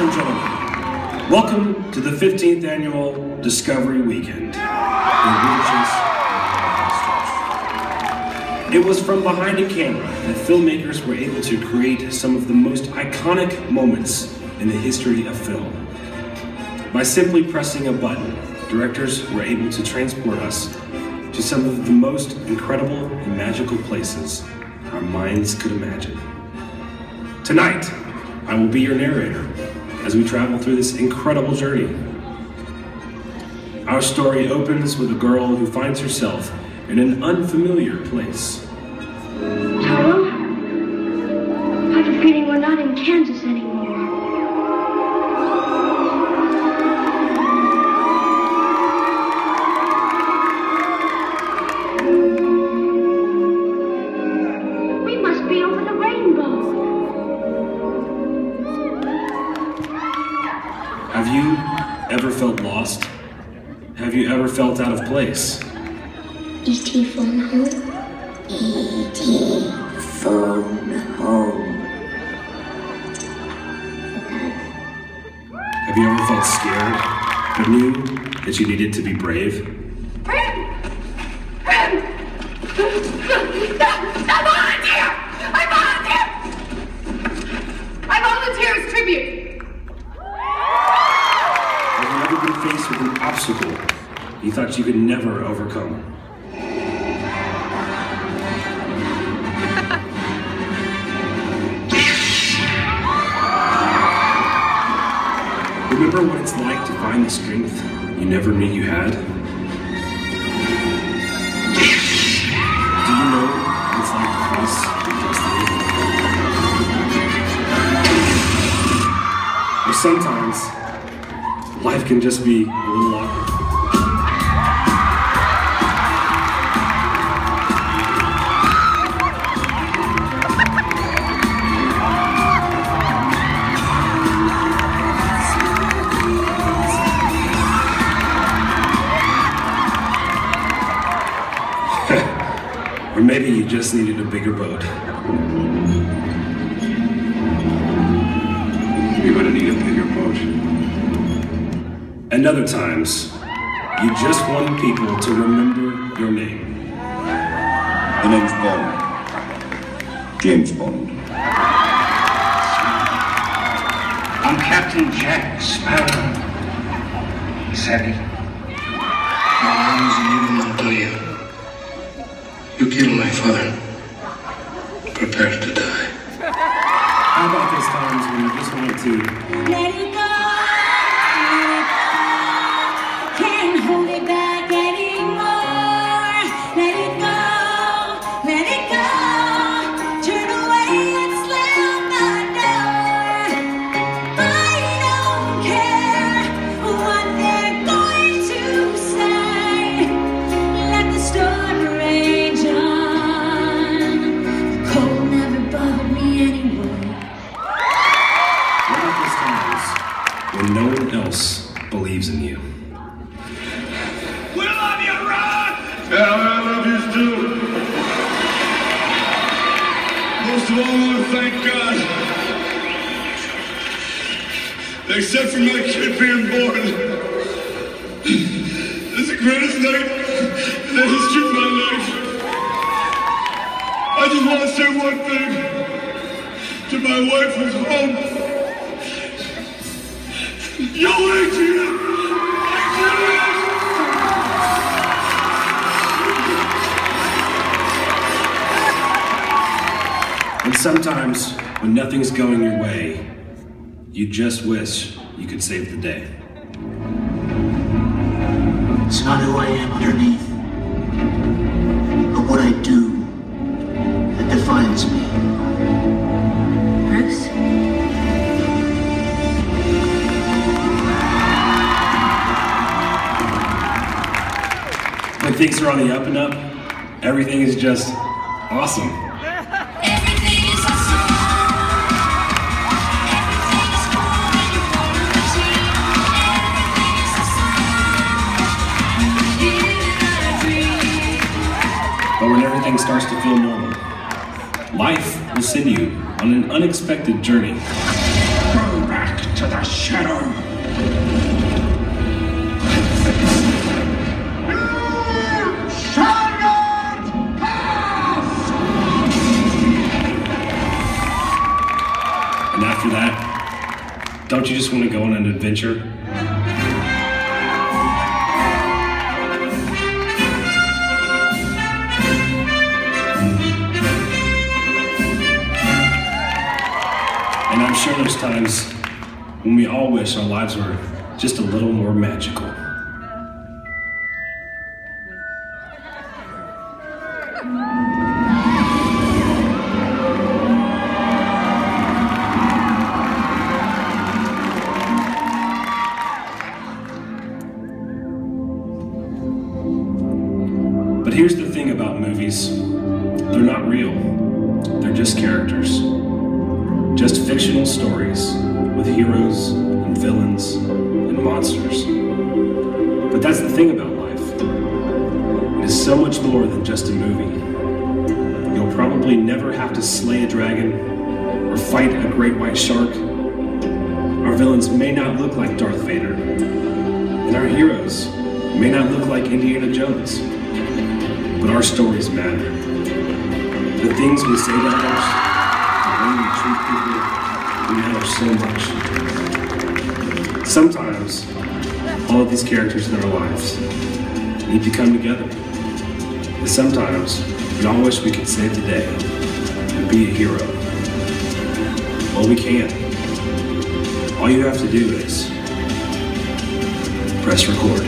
and gentlemen, welcome to the 15th Annual Discovery Weekend. It was from behind a camera that filmmakers were able to create some of the most iconic moments in the history of film. By simply pressing a button, directors were able to transport us to some of the most incredible and magical places our minds could imagine. Tonight, I will be your narrator as we travel through this incredible journey. Our story opens with a girl who finds herself in an unfamiliar place. Toto, I have a feeling we're not in Kansas anymore. We must be over the rainbow. Have you ever felt lost? Have you ever felt out of place? E.T. phone home? E.T. phone home. Have you ever felt scared, but knew that you needed to be brave? I volunteer as tribute! Have you ever been faced with an obstacle you thought you could never overcome? Remember what it's like to find the strength you never knew you had? Do you know what it's like to face your destiny? Or sometimes, life can just be a little awkward. Or maybe you just needed a bigger boat. You're gonna need a bigger boat. And other times, you just want people to remember your name. The name's Bond. James Bond. I'm Captain Jack Sparrow. Savvy. My name is Inigo Montoya. You killed my father. Prepare to die. How about those times when you just want to let it go, can't hold it back anymore. Let it go, turn away and slam the door. I don't care what they're going to say. Let the storm rage on. The cold never bothered me anymore. What about those times when no one else believes in you? We love you, Ron! Yeah, I love you too. Most of all, I want to thank God. Except for my kid being born. This is the greatest night in the history of my life. I just want to say one thing to my wife who's home. Yo, Adrian! And sometimes, when nothing's going your way, you just wish you could save the day. It's not who I am underneath, but what I do that defines me. Bruce? When things are on the up and up, everything is just awesome. Everything is awesome. Everything is cool when you want to achieve. Everything is awesome. Living a dream. But when everything starts to feel normal, life will send you on an unexpected journey. Bring back to the shadow. You shall not pass! And after that, don't you just want to go on an adventure? And I'm sure there's times when we all wish our lives were just a little more magical. But here's the thing about movies. They're not real. They're just characters. Just fictional stories with heroes and villains and monsters. But that's the thing about life. It is so much more than just a movie. You'll probably never have to slay a dragon or fight a great white shark. Our villains may not look like Darth Vader, and our heroes may not look like Indiana Jones. But our stories matter. The things we say to others, the way we treat people, we matter so much. Sometimes, all of these characters in our lives need to come together. And sometimes, we all wish we could save the day and be a hero. Well, we can. All you have to do is press record.